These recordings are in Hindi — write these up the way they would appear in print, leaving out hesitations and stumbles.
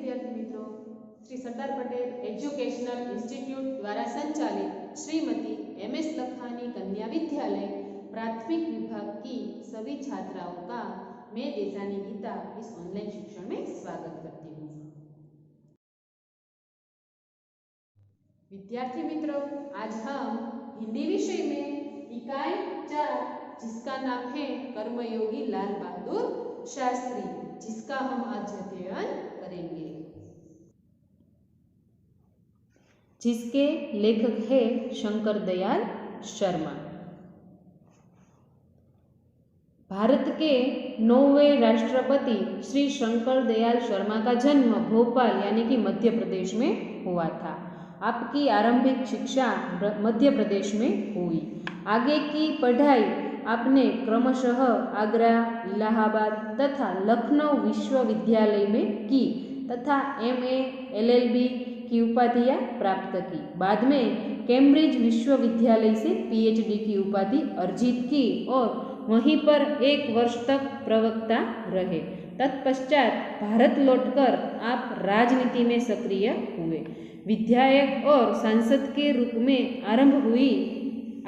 विद्यार्थी मित्रों, श्री सरदार पटेल एजुकेशनल इंस्टीट्यूट द्वारा संचालित श्रीमती MS लखानी कन्या विद्यालय प्राथमिक विभाग की सभी छात्राओं का मैं देसानी गीता इस ऑनलाइन शिक्षण में स्वागत करती हूँ। विद्यार्थी मित्रों, आज हम हिंदी विषय में इकाई 4 जिसका नाम है कर्मयोगी लाल बहादुर शास्त्री, जिसका हम आज अध्ययन करेंगे, जिसके लेखक है शंकर दयाल शर्मा। भारत के 9वें राष्ट्रपति श्री शंकर दयाल शर्मा का जन्म भोपाल यानी कि मध्य प्रदेश में हुआ था। आपकी आरंभिक शिक्षा मध्य प्रदेश में हुई। आगे की पढ़ाई आपने क्रमशः आगरा, इलाहाबाद तथा लखनऊ विश्वविद्यालय में की तथा MA, LLB की उपाधियां प्राप्त की। बाद में कैम्ब्रिज विश्वविद्यालय से PhD की उपाधि अर्जित की और वहीं पर 1 वर्ष तक प्रवक्ता रहे। तत्पश्चात भारत लौटकर आप राजनीति में सक्रिय हुए। विधायक और सांसद के रूप में आरंभ हुई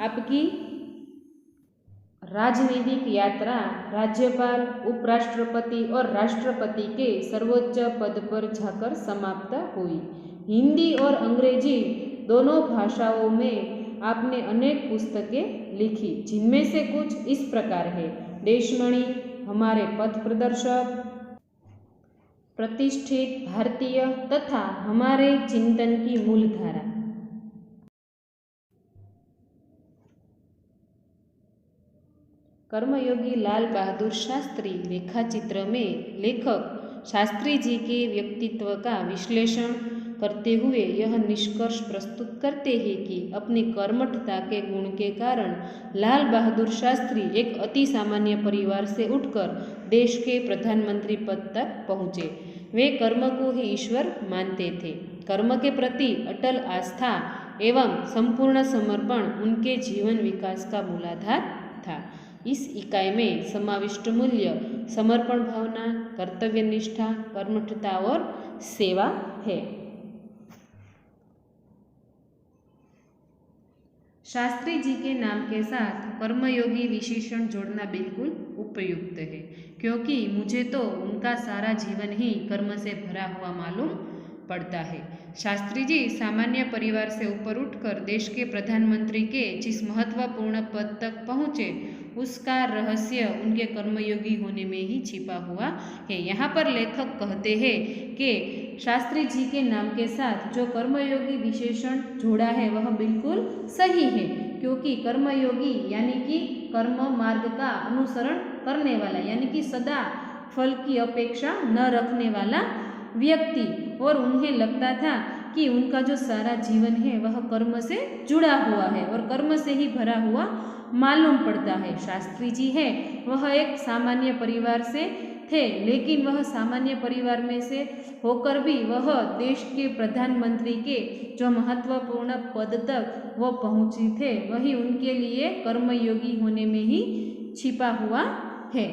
आपकी राजनीतिक यात्रा राज्यपाल, उपराष्ट्रपति और राष्ट्रपति के सर्वोच्च पद पर जाकर समाप्त हुई। हिंदी और अंग्रेजी दोनों भाषाओं में आपने अनेक पुस्तकें लिखी, जिनमें से कुछ इस प्रकार है: देशमणि, हमारे पथ प्रदर्शक, प्रतिष्ठित भारतीय तथा हमारे चिंतन की मूलधारा। कर्मयोगी लाल बहादुर शास्त्री रेखाचित्र में लेखक शास्त्री जी के व्यक्तित्व का विश्लेषण करते हुए यह निष्कर्ष प्रस्तुत करते हैं कि अपनी कर्मठता के गुण के कारण लाल बहादुर शास्त्री एक अति सामान्य परिवार से उठकर देश के प्रधानमंत्री पद तक पहुँचे। वे कर्म को ही ईश्वर मानते थे। कर्म के प्रति अटल आस्था एवं संपूर्ण समर्पण उनके जीवन विकास का मूलाधार था। इस इकाई में समाविष्ट मूल्य समर्पण भावना, कर्तव्य निष्ठा, कर्मठता और सेवा है। शास्त्री जी के नाम के साथ कर्मयोगी विशेषण जोड़ना बिल्कुल उपयुक्त है, क्योंकि मुझे तो उनका सारा जीवन ही कर्म से भरा हुआ मालूम पड़ता है। शास्त्री जी सामान्य परिवार से ऊपर उठकर देश के प्रधानमंत्री के जिस महत्वपूर्ण पद तक पहुँचे, उसका रहस्य उनके कर्मयोगी होने में ही छिपा हुआ है। यहाँ पर लेखक कहते हैं कि शास्त्री जी के नाम के साथ जो कर्मयोगी विशेषण जोड़ा है वह बिल्कुल सही है, क्योंकि कर्मयोगी यानी कि कर्म मार्ग का अनुसरण करने वाला, यानी कि सदा फल की अपेक्षा न रखने वाला व्यक्ति, और उन्हें लगता था कि उनका जो सारा जीवन है वह कर्म से जुड़ा हुआ है और कर्म से ही भरा हुआ मालूम पड़ता है। शास्त्री जी है वह एक सामान्य परिवार से थे, लेकिन वह सामान्य परिवार में से होकर भी वह देश के प्रधानमंत्री के जो महत्वपूर्ण पद तक वो पहुँचे थे, वही उनके लिए कर्मयोगी होने में ही छिपा हुआ है।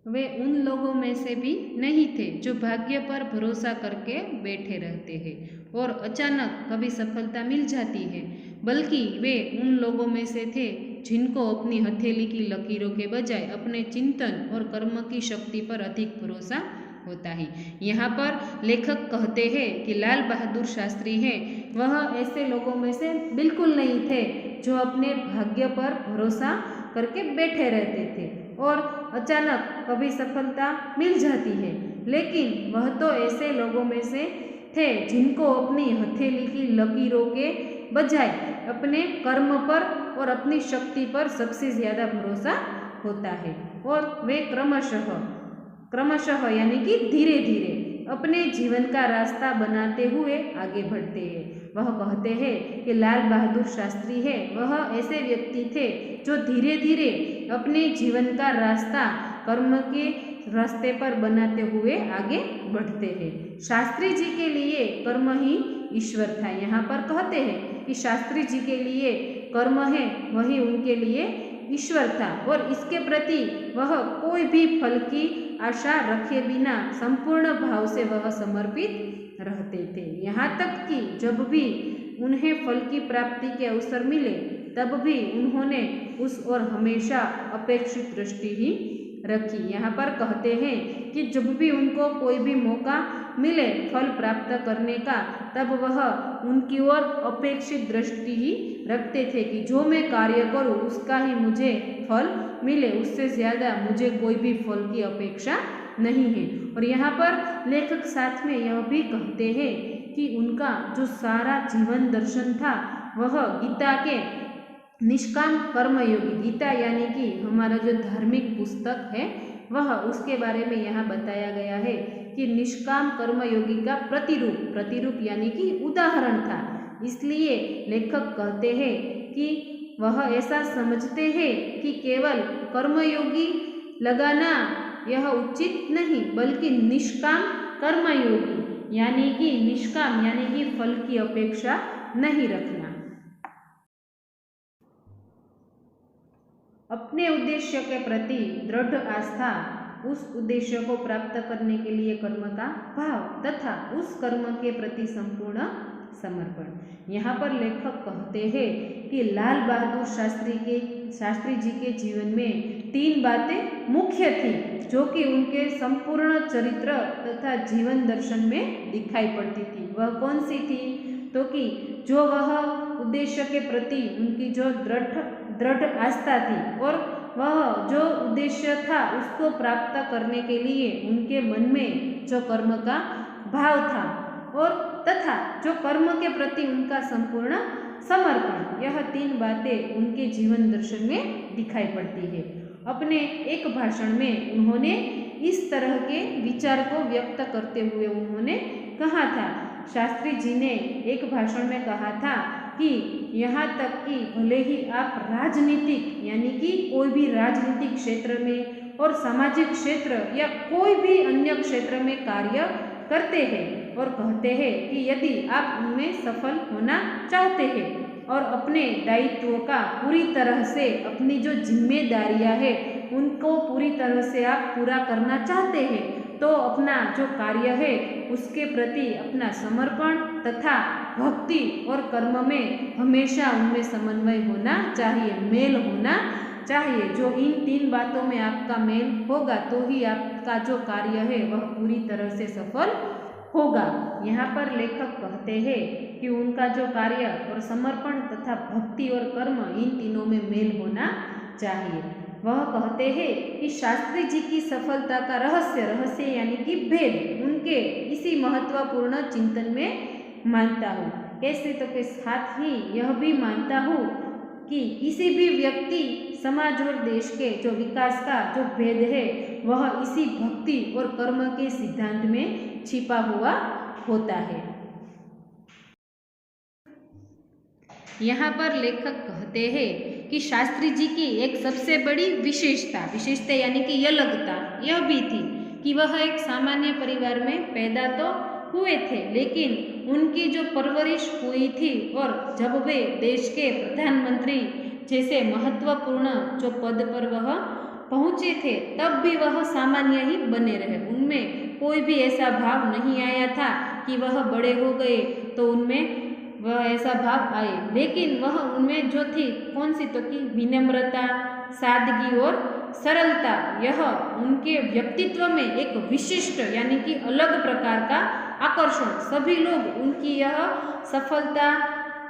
वे उन लोगों में से भी नहीं थे जो भाग्य पर भरोसा करके बैठे रहते हैं और अचानक कभी सफलता मिल जाती है, बल्कि वे उन लोगों में से थे जिनको अपनी हथेली की लकीरों के बजाय अपने चिंतन और कर्म की शक्ति पर अधिक भरोसा होता है। यहाँ पर लेखक कहते हैं कि लाल बहादुर शास्त्री है वह ऐसे लोगों में से बिल्कुल नहीं थे जो अपने भाग्य पर भरोसा करके बैठे रहते थे और अचानक कभी सफलता मिल जाती है, लेकिन वह तो ऐसे लोगों में से थे जिनको अपनी हथेली की लकीरों के बजाय अपने कर्म पर और अपनी शक्ति पर सबसे ज़्यादा भरोसा होता है और वे क्रमशः यानी कि धीरे धीरे अपने जीवन का रास्ता बनाते हुए आगे बढ़ते हैं। वह कहते हैं कि लाल बहादुर शास्त्री है वह ऐसे व्यक्ति थे जो धीरे धीरे अपने जीवन का रास्ता कर्म के रास्ते पर बनाते हुए आगे बढ़ते हैं। शास्त्री जी के लिए कर्म ही ईश्वर था। यहाँ पर कहते हैं कि शास्त्री जी के लिए कर्म है वही उनके लिए ईश्वर था और इसके प्रति वह कोई भी फल की आशा रखे बिना संपूर्ण भाव से वह समर्पित रहते थे। यहाँ तक कि जब भी उन्हें फल की प्राप्ति के अवसर मिले तब भी उन्होंने उस ओर हमेशा अपेक्षित दृष्टि ही रखी। यहाँ पर कहते हैं कि जब भी उनको कोई भी मौका मिले फल प्राप्त करने का तब वह उनकी ओर अपेक्षित दृष्टि ही रखते थे कि जो मैं कार्य करूँ उसका ही मुझे फल मिले, उससे ज़्यादा मुझे कोई भी फल की अपेक्षा नहीं है। और यहाँ पर लेखक साथ में यह भी कहते हैं कि उनका जो सारा जीवन दर्शन था वह गीता के निष्काम कर्मयोगी, गीता यानी कि हमारा जो धार्मिक पुस्तक है वह उसके बारे में यहाँ बताया गया है कि निष्काम कर्मयोगी का प्रतिरूप यानी कि उदाहरण था। इसलिए लेखक कहते हैं कि वह ऐसा समझते हैं कि केवल कर्मयोगी लगाना यह उचित नहीं बल्कि निष्काम कर्मयोगी यानी कि निष्काम यानी कि फल की अपेक्षा नहीं रखना। अपने उद्देश्य के प्रति दृढ़ आस्था, उस उद्देश्य को प्राप्त करने के लिए कर्म का भाव तथा उस कर्म के प्रति संपूर्ण समर्पण। यहाँ पर लेखक कहते हैं कि लाल बहादुर शास्त्री जी के जीवन में 3 बातें मुख्य थी जो कि उनके संपूर्ण चरित्र तथा जीवन दर्शन में दिखाई पड़ती थी। वह कौन सी थी? तो कि जो वह उद्देश्य के प्रति उनकी जो दृढ़ आस्था थी और वह जो उद्देश्य था उसको प्राप्त करने के लिए उनके मन में जो कर्म का भाव था और तथा जो कर्म के प्रति उनका संपूर्ण समर्पण, यह 3 बातें उनके जीवन दर्शन में दिखाई पड़ती है। अपने एक भाषण में उन्होंने इस तरह के विचार को व्यक्त करते हुए उन्होंने कहा था, शास्त्री जी ने एक भाषण में कहा था कि यहाँ तक कि भले ही आप राजनीतिक यानी कि कोई भी राजनीतिक क्षेत्र में और सामाजिक क्षेत्र या कोई भी अन्य क्षेत्र में कार्य करते हैं और कहते हैं कि यदि आप उनमें सफल होना चाहते हैं और अपने दायित्वों का पूरी तरह से अपनी जो जिम्मेदारियां है उनको पूरी तरह से आप पूरा करना चाहते हैं तो अपना जो कार्य है उसके प्रति अपना समर्पण तथा भक्ति और कर्म में हमेशा उनमें समन्वय होना चाहिए, मेल होना चाहिए। जो इन 3 बातों में आपका मेल होगा तो ही आपका जो कार्य है वह पूरी तरह से सफल होगा। यहाँ पर लेखक कहते हैं कि उनका जो कार्य और समर्पण तथा भक्ति और कर्म इन तीनों में मेल होना चाहिए। वह कहते हैं कि शास्त्री जी की सफलता का रहस्य यानी कि भेद उनके इसी महत्वपूर्ण चिंतन में मानता हूँ। कैसे? तो के साथ ही यह भी मानता हूँ कि किसी भी व्यक्ति समाज और देश के जो विकास का जो भेद है वह इसी भक्ति और कर्म के सिद्धांत में छिपा हुआ होता है। यहाँ पर लेखक कहते हैं कि शास्त्री जी की एक सबसे बड़ी विशेषता यानी कि अलगता यह भी थी कि वह एक सामान्य परिवार में पैदा तो हुए थे लेकिन उनकी जो परवरिश हुई थी और जब वे देश के प्रधानमंत्री जैसे महत्वपूर्ण जो पद पर वह पहुँचे थे तब भी वह सामान्य ही बने रहे। उनमें कोई भी ऐसा भाव नहीं आया था कि वह बड़े हो गए तो उनमें वह ऐसा भाव आए, लेकिन वह उनमें जो थी कौन सी? तो कि विनम्रता, सादगी और सरलता, यह उनके व्यक्तित्व में एक विशिष्ट यानी कि अलग प्रकार का आकर्षण। सभी लोग उनकी यह सफलता,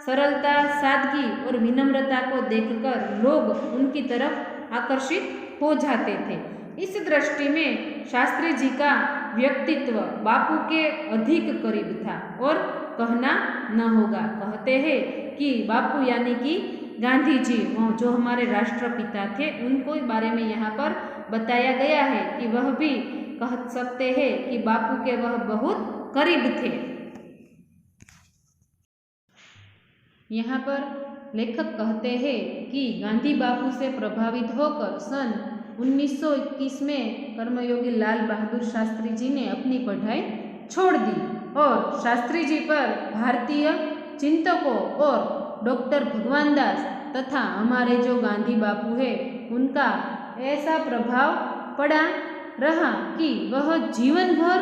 सरलता, सादगी और विनम्रता को देखकर लोग उनकी तरफ आकर्षित हो जाते थे। इस दृष्टि में शास्त्री जी का व्यक्तित्व बापू के अधिक करीब था और कहना न होगा। कहते हैं कि बापू यानी कि गांधी जी जो हमारे राष्ट्रपिता थे उनको बारे में यहाँ पर बताया गया है कि वह भी कह सकते हैं कि बापू के वह बहुत करीब थे। यहाँ पर लेखक कहते हैं कि गांधी बापू से प्रभावित होकर सन 1921 में कर्मयोगी लाल बहादुर शास्त्री जी ने अपनी पढ़ाई छोड़ दी और शास्त्री जी पर भारतीय चिंतकों और डॉक्टर भगवान दास तथा हमारे जो गांधी बापू है उनका ऐसा प्रभाव पड़ा रहा कि वह जीवन भर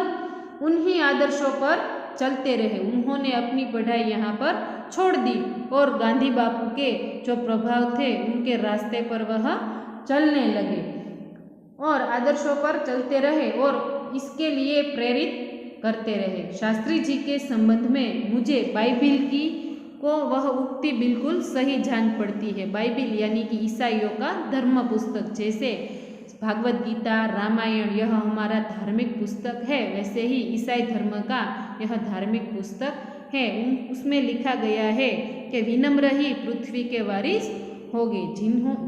उन्हीं आदर्शों पर चलते रहे। उन्होंने अपनी पढ़ाई यहाँ पर छोड़ दी और गांधी बापू के जो प्रभाव थे उनके रास्ते पर वह चलने लगे और आदर्शों पर चलते रहे और इसके लिए प्रेरित करते रहे। शास्त्री जी के संबंध में मुझे बाइबिल की को वह उक्ति बिल्कुल सही जान पड़ती है। बाइबिल यानी कि ईसाइयों का धर्म पुस्तक, जैसे भागवत गीता, रामायण यह हमारा धार्मिक पुस्तक है, वैसे ही ईसाई धर्म का यह धार्मिक पुस्तक है। उसमें लिखा गया है कि विनम्र ही पृथ्वी के वारिस होंगे।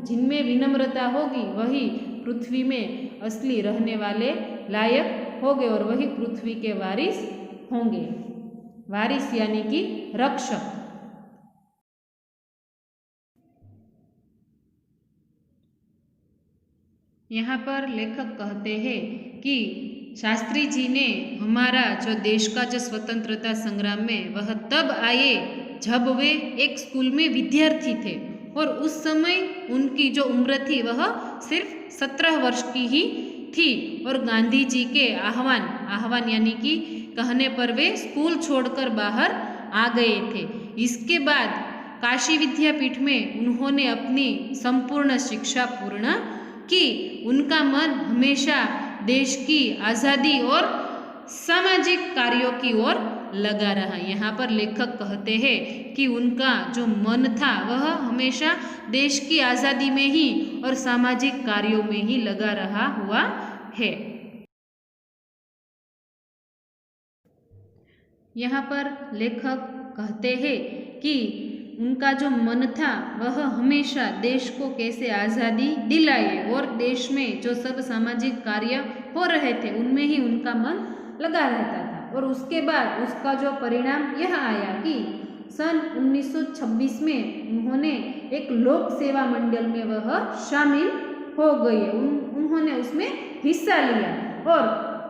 जिनमें विनम्रता होगी वही पृथ्वी में असली रहने वाले लायक होंगे और वही पृथ्वी के वारिस होंगे। वारिस यानी कि रक्षक। यहाँ पर लेखक कहते हैं कि शास्त्री जी ने हमारा जो देश का जो स्वतंत्रता संग्राम में वह तब आए जब वे एक स्कूल में विद्यार्थी थे और उस समय उनकी जो उम्र थी वह सिर्फ 17 वर्ष की ही थी और गांधी जी के आह्वान यानी कि कहने पर वे स्कूल छोड़कर बाहर आ गए थे। इसके बाद काशी विद्यापीठ में उन्होंने अपनी संपूर्ण शिक्षा पूर्ण की। उनका मन हमेशा देश की आज़ादी और सामाजिक कार्यों की ओर लगा रहा। यहाँ पर लेखक कहते हैं कि उनका जो मन था वह हमेशा देश की आज़ादी में ही और सामाजिक कार्यों में ही लगा रहा हुआ है। यहाँ पर लेखक कहते हैं कि उनका जो मन था वह हमेशा देश को कैसे आज़ादी दिलाए और देश में जो सब सामाजिक कार्य हो रहे थे उनमें ही उनका मन लगा रहता था। और उसके बाद उसका जो परिणाम यह आया कि सन 1926 में उन्होंने एक लोक सेवा मंडल में वह शामिल हो गए। उन्होंने उसमें हिस्सा लिया और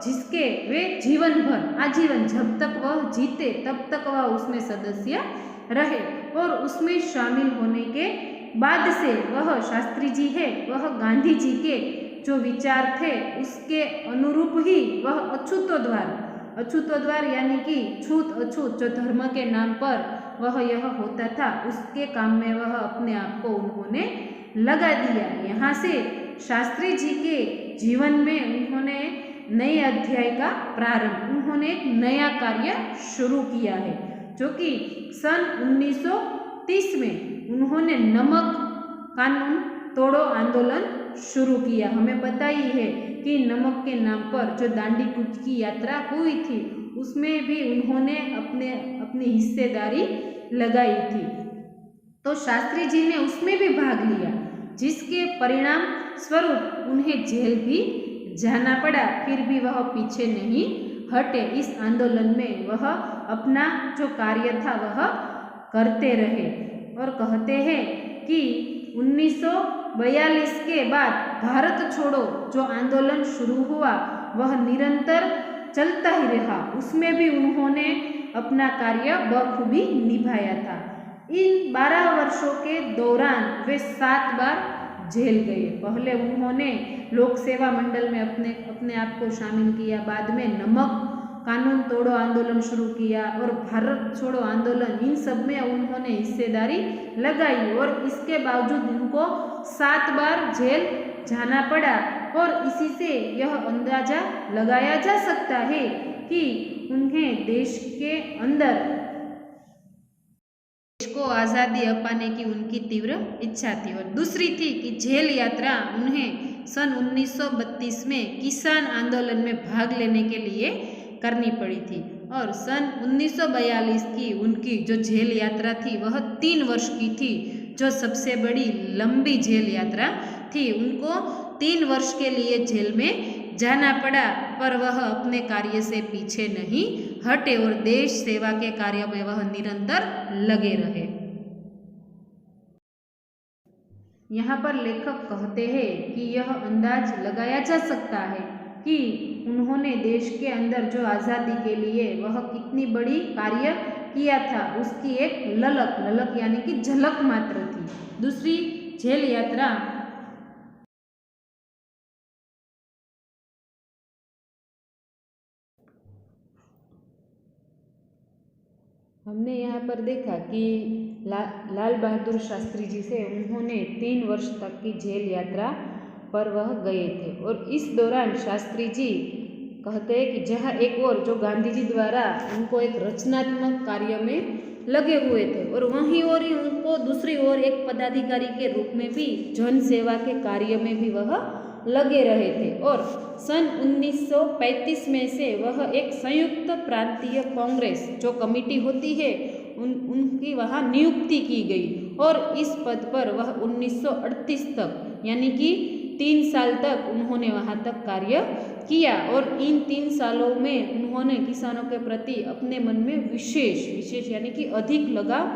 जिसके वे जीवन भर आजीवन जब तक वह जीते तब तक वह उसमें सदस्य रहे और उसमें शामिल होने के बाद से वह शास्त्री जी है वह गांधी जी के जो विचार थे उसके अनुरूप ही वह अछूतोद्वार यानी कि छूत अछूत जो धर्म के नाम पर वह यह होता था उसके काम में वह अपने आप को उन्होंने लगा दिया। यहाँ से शास्त्री जी के जीवन में उन्होंने नए अध्याय का प्रारंभ, उन्होंने एक नया कार्य शुरू किया है जो कि सन 1930 में उन्होंने नमक कानून तोड़ो आंदोलन शुरू किया। हमें पता ही है कि नमक के नाम पर जो दांडी कूच की यात्रा हुई थी उसमें भी उन्होंने अपनी हिस्सेदारी लगाई थी। तो शास्त्री जी ने उसमें भी भाग लिया जिसके परिणाम स्वरूप उन्हें जेल भी जाना पड़ा। फिर भी वह पीछे नहीं हटे। इस आंदोलन में वह अपना जो कार्य था वह करते रहे और कहते हैं कि 1942 के बाद भारत छोड़ो जो आंदोलन शुरू हुआ वह निरंतर चलता ही रहा। उसमें भी उन्होंने अपना कार्य बखूबी निभाया था। इन 12 वर्षों के दौरान वे 7 बार जेल गए। पहले उन्होंने लोक सेवा मंडल में अपने आप को शामिल किया, बाद में नमक कानून तोड़ो आंदोलन शुरू किया और भारत छोड़ो आंदोलन, इन सब में उन्होंने हिस्सेदारी लगाई और इसके बावजूद उनको 7 बार जेल जाना पड़ा। और इसी से यह अंदाजा लगाया जा सकता है कि उन्हें देश के अंदर देश को आज़ादी अपाने की उनकी तीव्र इच्छा थी। और दूसरी थी कि जेल यात्रा उन्हें सन 1932 में किसान आंदोलन में भाग लेने के लिए करनी पड़ी थी। और सन 1942 की उनकी जो जेल यात्रा थी वह 3 वर्ष की थी, जो सबसे बड़ी लंबी जेल यात्रा थी। उनको 3 वर्ष के लिए जेल में जाना पड़ा, पर वह अपने कार्य से पीछे नहीं हटे और देश सेवा के कार्य में वह निरंतर लगे रहे। यहाँ पर लेखक कहते हैं कि यह अंदाज लगाया जा सकता है कि उन्होंने देश के अंदर जो आज़ादी के लिए वह कितनी बड़ी कार्य किया था, उसकी एक ललक यानी कि झलक मात्र थी। थी। दूसरी जेल यात्रा हमने यहाँ पर देखा कि लाल बहादुर शास्त्री जी से उन्होंने 3 वर्ष तक की जेल यात्रा पर वह गए थे और इस दौरान शास्त्री जी कहते हैं कि जहाँ एक और जो गांधी जी द्वारा उनको एक रचनात्मक कार्य में लगे हुए थे और वहीं और ही उनको दूसरी ओर एक पदाधिकारी के रूप में भी जन सेवा के कार्य में भी वह लगे रहे थे और सन 1935 में से वह एक संयुक्त प्रांतीय कांग्रेस जो कमेटी होती है उनकी वहाँ नियुक्ति की गई और इस पद पर वह 1938 तक यानी कि 3 साल तक उन्होंने वहाँ तक कार्य किया और इन 3 सालों में उन्होंने किसानों के प्रति अपने मन में विशेष यानी कि अधिक लगाव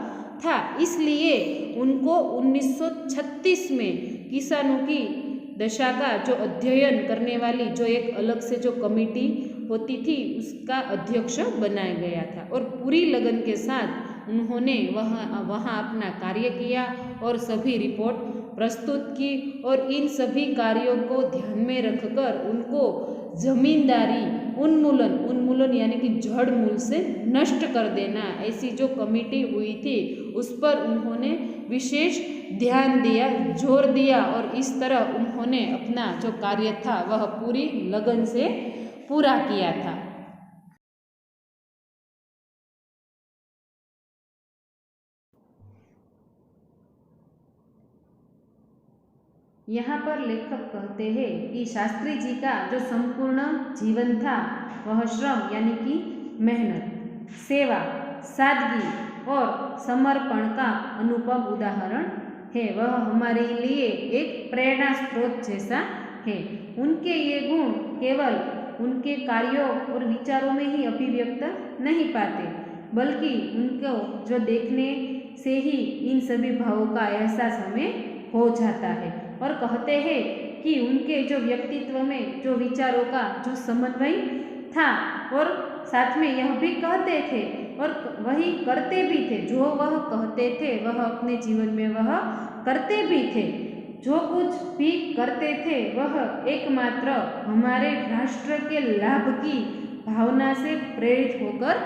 था। इसलिए उनको 1936 में किसानों की दशा का जो अध्ययन करने वाली जो एक अलग से जो कमेटी होती थी उसका अध्यक्ष बनाया गया था और पूरी लगन के साथ उन्होंने वहाँ अपना कार्य किया और सभी रिपोर्ट प्रस्तुत की और इन सभी कार्यों को ध्यान में रखकर उनको जमींदारी उन्मूलन यानी कि जड़ मूल से नष्ट कर देना ऐसी जो कमेटी हुई थी उस पर उन्होंने विशेष ध्यान दिया, जोर दिया और इस तरह उन्होंने अपना जो कार्य था वह पूरी लगन से पूरा किया था। यहाँ पर लेखक कहते हैं कि शास्त्री जी का जो संपूर्ण जीवन था वह श्रम यानी कि मेहनत, सेवा, सादगी और समर्पण का अनुपम उदाहरण है। वह हमारे लिए एक प्रेरणा स्रोत जैसा है। उनके ये गुण केवल उनके कार्यों और विचारों में ही अभिव्यक्त नहीं पाते बल्कि उनको जो देखने से ही इन सभी भावों का एहसास हमें हो जाता है और कहते हैं कि उनके जो व्यक्तित्व में जो विचारों का जो समन्वय था और साथ में यह भी कहते थे और वही करते भी थे। जो वह कहते थे वह अपने जीवन में वह करते भी थे। जो कुछ भी करते थे वह एकमात्र हमारे राष्ट्र के लाभ की भावना से प्रेरित होकर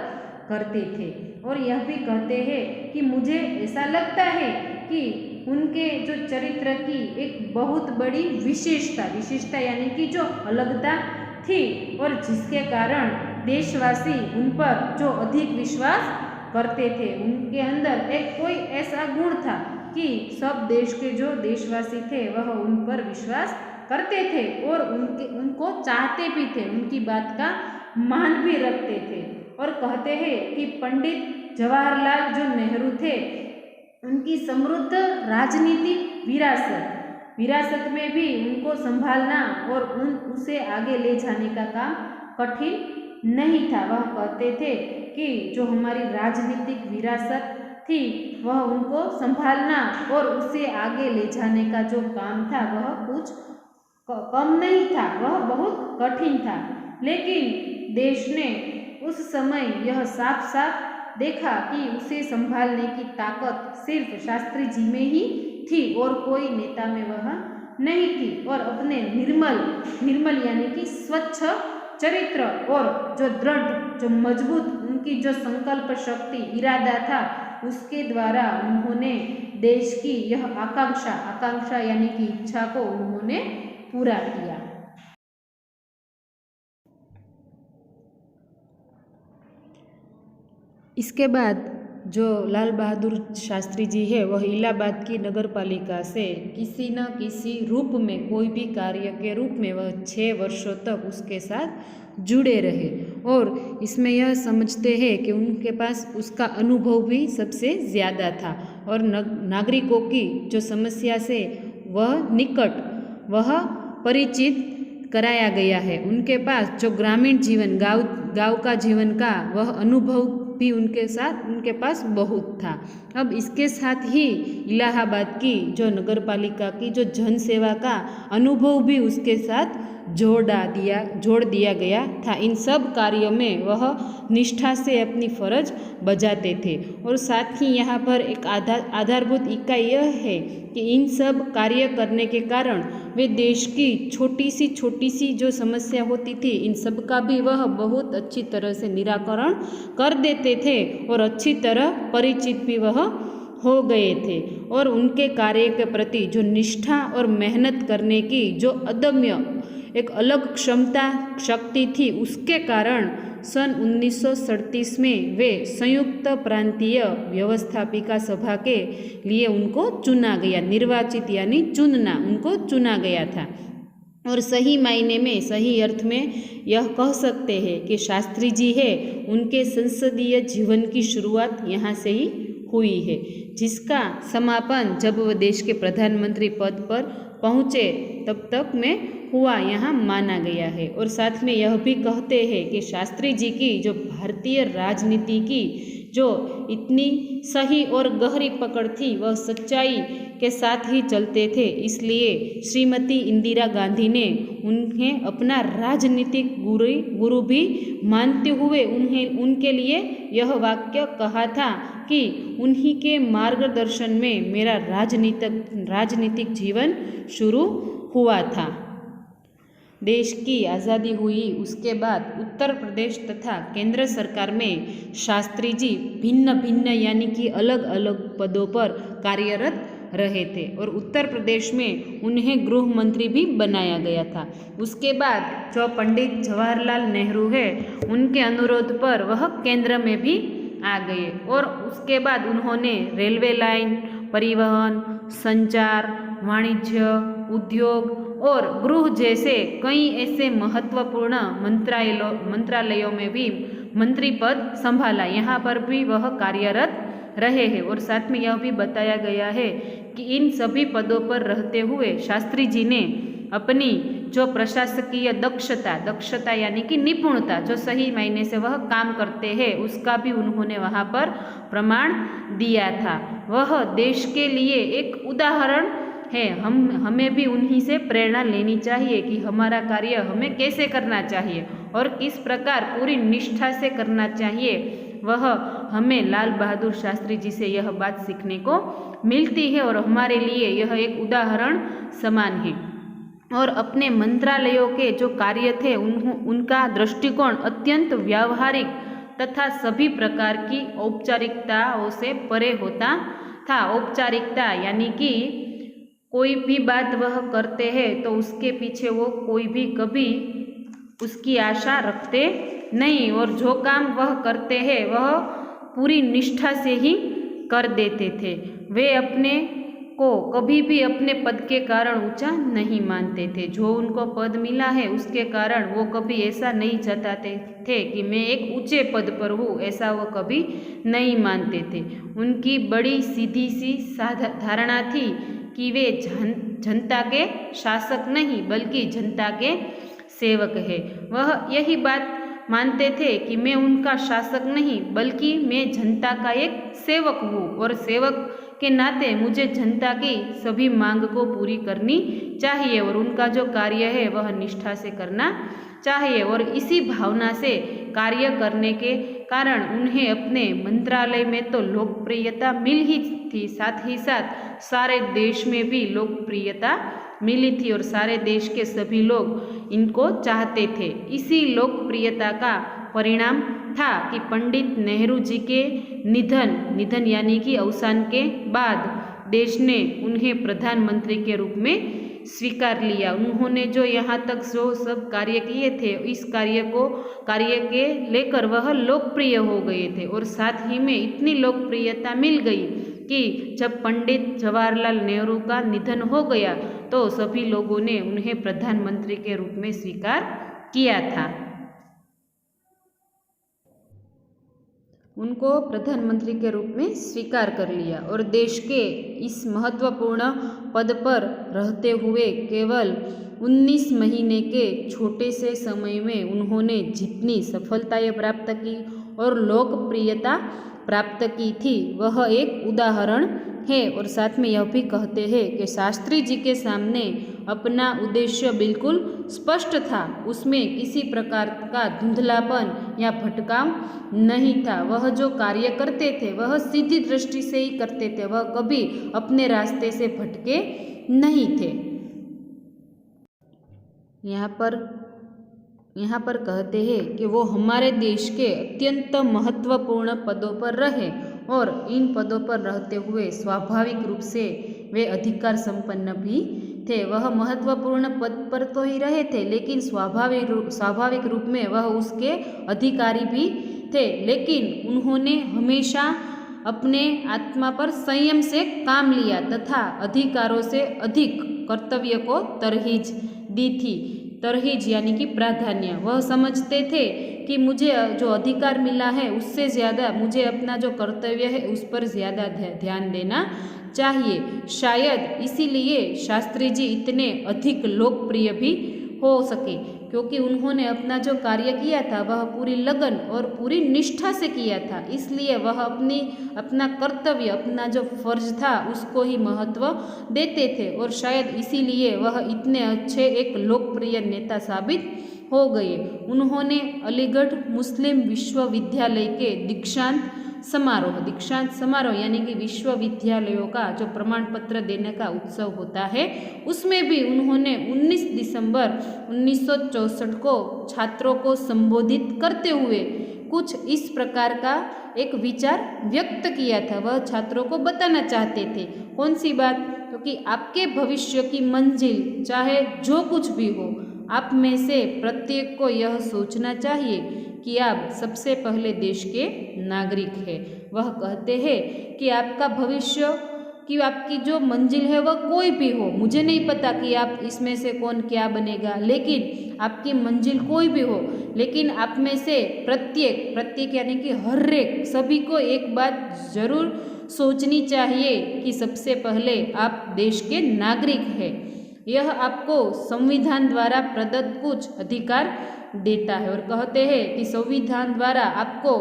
करते थे और यह भी कहते हैं कि मुझे ऐसा लगता है कि उनके जो चरित्र की एक बहुत बड़ी विशेषता यानी कि जो अलगता थी और जिसके कारण देशवासी उन पर जो अधिक विश्वास करते थे। उनके अंदर एक कोई ऐसा गुण था कि सब देश के जो देशवासी थे वह उन पर विश्वास करते थे और उनको चाहते भी थे, उनकी बात का मान भी रखते थे। और कहते हैं कि पंडित जवाहरलाल जो नेहरू थे उनकी समृद्ध राजनीतिक विरासत में भी उनको संभालना और उसे आगे ले जाने का काम कठिन नहीं था। वह कहते थे कि जो हमारी राजनीतिक विरासत थी वह उनको संभालना और उसे आगे ले जाने का जो काम था वह कुछ कम नहीं था, वह बहुत कठिन था। लेकिन देश ने उस समय यह साफ देखा कि उसे संभालने की ताकत सिर्फ शास्त्री जी में ही थी और कोई नेता में वह नहीं थी और अपने निर्मल यानी कि स्वच्छ चरित्र और जो दृढ़ जो मजबूत उनकी जो संकल्प शक्ति इरादा था उसके द्वारा उन्होंने देश की यह आकांक्षा यानी कि इच्छा को उन्होंने पूरा किया। इसके बाद जो लाल बहादुर शास्त्री जी है वह इलाहाबाद की नगर पालिका से किसी न किसी रूप में कोई भी कार्य के रूप में वह 6 वर्षों तक उसके साथ जुड़े रहे और इसमें यह समझते हैं कि उनके पास उसका अनुभव भी सबसे ज़्यादा था और नागरिकों की जो समस्या से वह परिचित कराया गया है। उनके पास जो ग्रामीण जीवन गांव का जीवन का वह अनुभव भी उनके पास बहुत था। अब इसके साथ ही इलाहाबाद की जो नगर पालिका की जो जन सेवा का अनुभव भी उसके साथ जोड़ दिया गया था। इन सब कार्यों में वह निष्ठा से अपनी फर्ज बजाते थे। और साथ ही यहाँ पर एक आधारभूत इकाई यह है कि इन सब कार्य करने के कारण वे देश की छोटी सी जो समस्या होती थी, इन सब का भी वह बहुत अच्छी तरह से निराकरण कर देते थे और अच्छी तरह परिचित भी वह हो गए थे। और उनके कार्य के प्रति जो निष्ठा और मेहनत करने की जो अदम्य एक अलग क्षमता शक्ति थी, उसके कारण सन 1937 में वे संयुक्त प्रांतीय व्यवस्थापिका सभा के लिए उनको चुना गया। निर्वाचित यानी चुनना, उनको चुना गया था। और सही मायने में, सही अर्थ में यह कह सकते हैं कि शास्त्री जी है, उनके संसदीय जीवन की शुरुआत यहाँ से ही हुई है, जिसका समापन जब वह देश के प्रधानमंत्री पद पर पहुँचे तब तक में हुआ यहाँ माना गया है। और साथ में यह भी कहते हैं कि शास्त्री जी की जो भारतीय राजनीति की जो इतनी सही और गहरी पकड़ थी, वह सच्चाई के साथ ही चलते थे। इसलिए श्रीमती इंदिरा गांधी ने उन्हें अपना राजनीतिक गुरु भी मानते हुए उनके लिए यह वाक्य कहा था कि उन्हीं के मार्गदर्शन में मेरा राजनीतिक जीवन शुरू हुआ था। देश की आज़ादी हुई उसके बाद उत्तर प्रदेश तथा केंद्र सरकार में शास्त्री जी भिन्न भिन्न यानी कि अलग अलग पदों पर कार्यरत रहे थे। और उत्तर प्रदेश में उन्हें गृह मंत्री भी बनाया गया था। उसके बाद जो पंडित जवाहरलाल नेहरू है, उनके अनुरोध पर वह केंद्र में भी आ गए। और उसके बाद उन्होंने रेलवे लाइन, परिवहन, संचार, वाणिज्य, उद्योग और गृह जैसे कई ऐसे महत्वपूर्ण मंत्रालयों में भी मंत्री पद संभाला। यहाँ पर भी वह कार्यरत रहे हैं। और साथ में यह भी बताया गया है कि इन सभी पदों पर रहते हुए शास्त्री जी ने अपनी जो प्रशासकीय दक्षता यानी कि निपुणता, जो सही मायने से वह काम करते हैं, उसका भी उन्होंने वहाँ पर प्रमाण दिया था। वह देश के लिए एक उदाहरण है। हमें भी उन्हीं से प्रेरणा लेनी चाहिए कि हमारा कार्य हमें कैसे करना चाहिए और किस प्रकार पूरी निष्ठा से करना चाहिए। वह हमें लाल बहादुर शास्त्री जी से यह बात सीखने को मिलती है और हमारे लिए यह एक उदाहरण समान है। और अपने मंत्रालयों के जो कार्य थे, उनका दृष्टिकोण अत्यंत व्यावहारिक तथा सभी प्रकार की औपचारिकताओं से परे होता था। औपचारिकता यानी कि कोई भी बात वह करते हैं तो उसके पीछे वो कोई भी कभी उसकी आशा रखते नहीं, और जो काम वह करते हैं वह पूरी निष्ठा से ही कर देते थे। वे अपने को कभी भी अपने पद के कारण ऊंचा नहीं मानते थे। जो उनको पद मिला है उसके कारण वो कभी ऐसा नहीं चाहते थे कि मैं एक ऊंचे पद पर हूँ, ऐसा वो कभी नहीं मानते थे। उनकी बड़ी सीधी सी धारणा थी कि वे जनता के शासक नहीं बल्कि जनता के सेवक है। वह यही बात मानते थे कि मैं उनका शासक नहीं बल्कि मैं जनता का एक सेवक हूँ, और सेवक के नाते मुझे जनता की सभी मांग को पूरी करनी चाहिए और उनका जो कार्य है वह निष्ठा से करना चाहिए। और इसी भावना से कार्य करने के कारण उन्हें अपने मंत्रालय में तो लोकप्रियता मिल ही थी, साथ ही साथ सारे देश में भी लोकप्रियता मिली थी और सारे देश के सभी लोग इनको चाहते थे। इसी लोकप्रियता का परिणाम था कि पंडित नेहरू जी के निधन यानी कि अवसान के बाद देश ने उन्हें प्रधानमंत्री के रूप में स्वीकार लिया। उन्होंने जो यहाँ तक जो सब कार्य किए थे, इस कार्य के लेकर वह लोकप्रिय हो गए थे। और साथ ही में इतनी लोकप्रियता मिल गई कि जब पंडित जवाहरलाल नेहरू का निधन हो गया तो सभी लोगों ने उन्हें प्रधानमंत्री के रूप में स्वीकार किया था। उनको प्रधानमंत्री के रूप में स्वीकार कर लिया और देश के इस महत्वपूर्ण पद पर रहते हुए केवल 19 महीने के छोटे से समय में उन्होंने जितनी सफलताएं प्राप्त की और लोकप्रियता प्राप्त की थी, वह एक उदाहरण है। और साथ में यह भी कहते हैं कि शास्त्री जी के सामने अपना उद्देश्य बिल्कुल स्पष्ट था, उसमें किसी प्रकार का धुंधलापन या भटकाव नहीं था। वह जो कार्य करते थे वह सीधी दृष्टि से ही करते थे, वह कभी अपने रास्ते से भटके नहीं थे। यहाँ पर कहते हैं कि वो हमारे देश के अत्यंत महत्वपूर्ण पदों पर रहे और इन पदों पर रहते हुए स्वाभाविक रूप से वे अधिकार संपन्न भी थे। वह महत्वपूर्ण पद पर तो ही रहे थे, लेकिन स्वाभाविक रूप में वह उसके अधिकारी भी थे। लेकिन उन्होंने हमेशा अपने आत्मा पर संयम से काम लिया तथा अधिकारों से अधिक कर्तव्य को तरजीह दी थी। तरजीह यानी कि प्राधान्य। वह समझते थे कि मुझे जो अधिकार मिला है उससे ज़्यादा मुझे अपना जो कर्तव्य है उस पर ज़्यादा ध्यान देना चाहिए। शायद इसीलिए शास्त्री जी इतने अधिक लोकप्रिय भी हो सके, क्योंकि उन्होंने अपना जो कार्य किया था वह पूरी लगन और पूरी निष्ठा से किया था। इसलिए वह अपना कर्तव्य, अपना जो फर्ज था उसको ही महत्व देते थे और शायद इसीलिए वह इतने अच्छे एक लोकप्रिय नेता साबित हो गए। उन्होंने अलीगढ़ मुस्लिम विश्वविद्यालय के दीक्षांत समारोह यानी कि विश्वविद्यालयों का जो प्रमाण पत्र देने का उत्सव होता है उसमें भी उन्होंने 19 दिसंबर 1964 को छात्रों को संबोधित करते हुए कुछ इस प्रकार का एक विचार व्यक्त किया था। वह छात्रों को बताना चाहते थे, कौन सी बात, क्योंकि आपके भविष्य की मंजिल चाहे जो कुछ भी हो, आप में से प्रत्येक को यह सोचना चाहिए कि आप सबसे पहले देश के नागरिक हैं। वह कहते हैं कि आपका भविष्य कि आपकी जो मंजिल है वह कोई भी हो, मुझे नहीं पता कि आप इसमें से कौन क्या बनेगा, लेकिन आपकी मंजिल कोई भी हो, लेकिन आप में से प्रत्येक यानी कि हर एक सभी को एक बात जरूर सोचनी चाहिए कि सबसे पहले आप देश के नागरिक हैं। यह आपको संविधान द्वारा प्रदत्त कुछ अधिकार देता है। और कहते हैं कि संविधान द्वारा आपको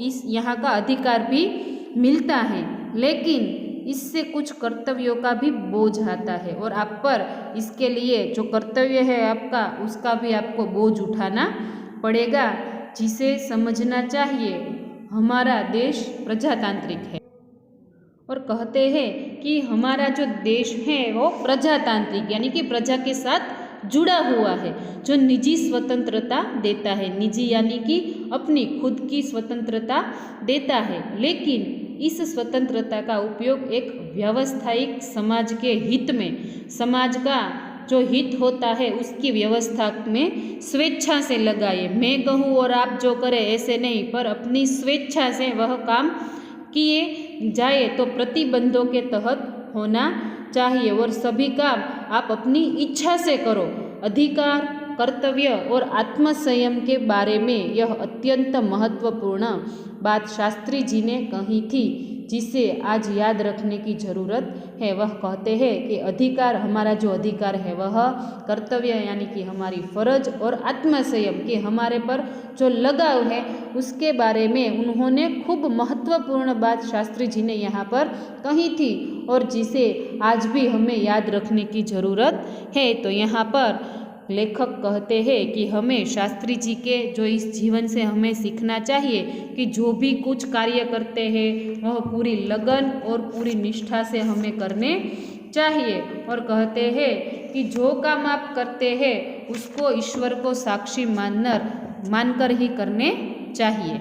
इस यहाँ का अधिकार भी मिलता है, लेकिन इससे कुछ कर्तव्यों का भी बोझ आता है और आप पर इसके लिए जो कर्तव्य है आपका उसका भी आपको बोझ उठाना पड़ेगा, जिसे समझना चाहिए हमारा देश प्रजातांत्रिक है। और कहते हैं कि हमारा जो देश है वो प्रजातांत्रिक यानी कि प्रजा के साथ जुड़ा हुआ है, जो निजी स्वतंत्रता देता है। निजी यानी कि अपनी खुद की स्वतंत्रता देता है, लेकिन इस स्वतंत्रता का उपयोग एक व्यावसायिक समाज के हित में, समाज का जो हित होता है उसकी व्यवस्था में स्वेच्छा से लगाए। मैं कहूँ और आप जो करें ऐसे नहीं, पर अपनी स्वेच्छा से वह काम किए जाए तो प्रतिबंधों के तहत होना चाहिए और सभी काम आप अपनी इच्छा से करो। अधिकार, कर्तव्य और आत्मसंयम के बारे में यह अत्यंत महत्वपूर्ण बात शास्त्री जी ने कही थी, जिसे आज याद रखने की ज़रूरत है। वह कहते हैं कि अधिकार, हमारा जो अधिकार है वह कर्तव्य यानी कि हमारी फर्ज और आत्मसंयम के हमारे पर जो लगाव है उसके बारे में उन्होंने खूब महत्वपूर्ण बात शास्त्री जी ने यहाँ पर कही थी और जिसे आज भी हमें याद रखने की ज़रूरत है। तो यहाँ पर लेखक कहते हैं कि हमें शास्त्री जी के जो इस जीवन से हमें सीखना चाहिए कि जो भी कुछ कार्य करते हैं वह पूरी लगन और पूरी निष्ठा से हमें करने चाहिए। और कहते हैं कि जो काम आप करते हैं उसको ईश्वर को साक्षी मानकर ही करने चाहिए।